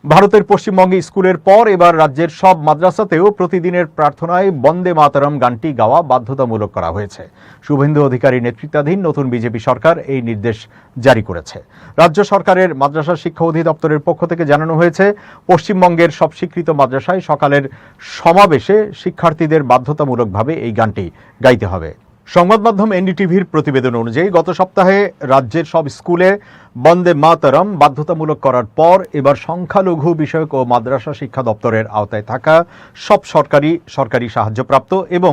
ভারতের পশ্চিমবঙ্গে স্কুলের পর এবার রাজ্যের সব মাদ্রাসাতেও প্রতিদিনের প্রার্থনায় বন্দে মাতরম গানটি গাওয়া বাধ্যতামূলক করা হয়েছে। শুভেন্দু অধিকারী নেতৃত্বাধীন নতুন বিজেপি সরকার এই নির্দেশ জারি করেছে। রাজ্য সরকারের মাদ্রাসা শিক্ষা অধিদপ্তরের পক্ষ থেকে জানানো হয়েছে, পশ্চিমবঙ্গের সব স্বীকৃত মাদ্রাসায় সকালের সমাবেশে শিক্ষার্থীদের বাধ্যতামূলকভাবে এই গানটি গাইতে হবে। সংবাদ মাধ্যম এনডিটিভির প্রতিবেদন অনুযায়ী গত সপ্তাহে রাজ্যের সব স্কুলে বন্দে মাতরম বাধ্যতামূলক করার পর এবার সংখ্যালঘু বিষয়ক ও মাদ্রাসা শিক্ষা দপ্তরের আওতায় থাকা সব সরকারি সাহায্যপ্রাপ্ত এবং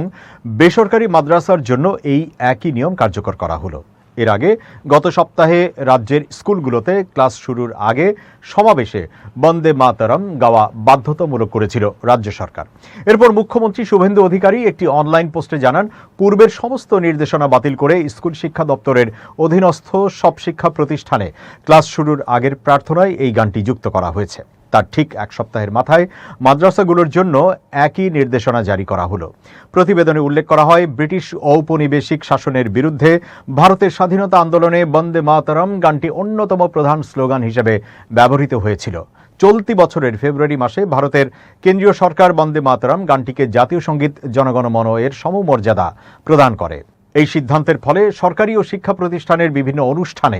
বেসরকারি মাদ্রাসার জন্য এই একই নিয়ম কার্যকর করা হলো। এর আগে গত সপ্তাহে রাজ্যের স্কুলগুলোতে ক্লাস শুরুর আগে সমাবেশে বন্দে মাতরম গাওয়া বাধ্যতামূলক করেছিল রাজ্য সরকার। এরপর মুখ্যমন্ত্রী শুভেন্দু অধিকারী একটি অনলাইন পোস্টে জানান, পূর্বের সমস্ত নির্দেশনা বাতিল করে স্কুল শিক্ষা দপ্তরের অধীনস্থ সব শিক্ষা প্রতিষ্ঠানে ক্লাস শুরুর আগের প্রার্থনায় এই গানটি যুক্ত করা হয়েছে। তার ঠিক এক সপ্তাহের মাথায় মাদ্রাসাগুলোর জন্য একই নির্দেশনা জারি করা হলো। প্রতিবেদনে উল্লেখ করা হয়, ব্রিটিশ ঔপনিবেশিক শাসনের বিরুদ্ধে ভারতের স্বাধীনতা আন্দোলনে বন্দে মাতরম গানটি অন্যতম প্রধান স্লোগান হিসেবে ব্যবহৃত হয়েছিল। চলতি বছরের ফেব্রুয়ারি মাসে ভারতের কেন্দ্রীয় সরকার বন্দে মাতরম গানটিকে জাতীয় সঙ্গীত জনগণমন এর সমমর্যাদা প্রদান করে। এই সিদ্ধান্তের ফলে সরকারি ও শিক্ষা প্রতিষ্ঠানের বিভিন্ন অনুষ্ঠানে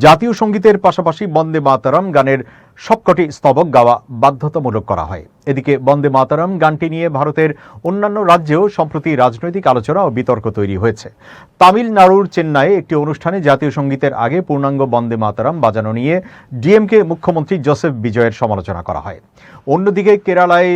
জাতীয় সঙ্গীতের পাশাপাশি বন্দে মাতরম গানের সবকটি স্তবক গাওয়া বাধ্যতামূলক করা হয়। এদিকে বন্দে মাতরম গানটি নিয়ে ভারতের অন্যান্য রাজ্যেও সম্প্রতি রাজনৈতিক আলোচনা ও বিতর্ক তৈরি হয়েছে। তামিলনাড়ুর চেন্নাইয়ে একটি অনুষ্ঠানে জাতীয় সঙ্গীতের আগে পূর্ণাঙ্গ বন্দে মাতরম বাজানো নিয়ে ডিএমকে মুখ্যমন্ত্রী জোসেফ বিজয়ের সমালোচনা করা হয়। অন্যদিকে কেরালায়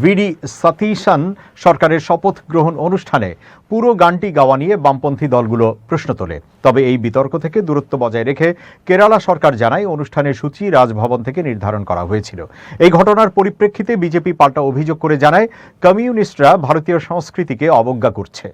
ভিডি সতীশন সরকারের শপথ গ্রহণ অনুষ্ঠানে পুরো গানটি গাওয়া নিয়ে বামপন্থী দলগুলো প্রশ্ন তোলে। তবে এই বিতর্ক থেকে দূরত্ব বজায় রেখে কেরালা সরকার জানায়, অনুষ্ঠানের সূচি রাজভবন থেকে নির্ধারণ করা হয়েছিল। এই ঘটনার পরিপ্রেক্ষিতে বিজেপি পাল্টা অভিযোগ করে জানায়, কমিউনিস্টরা ভারতীয় সংস্কৃতিকে অবজ্ঞা করছে।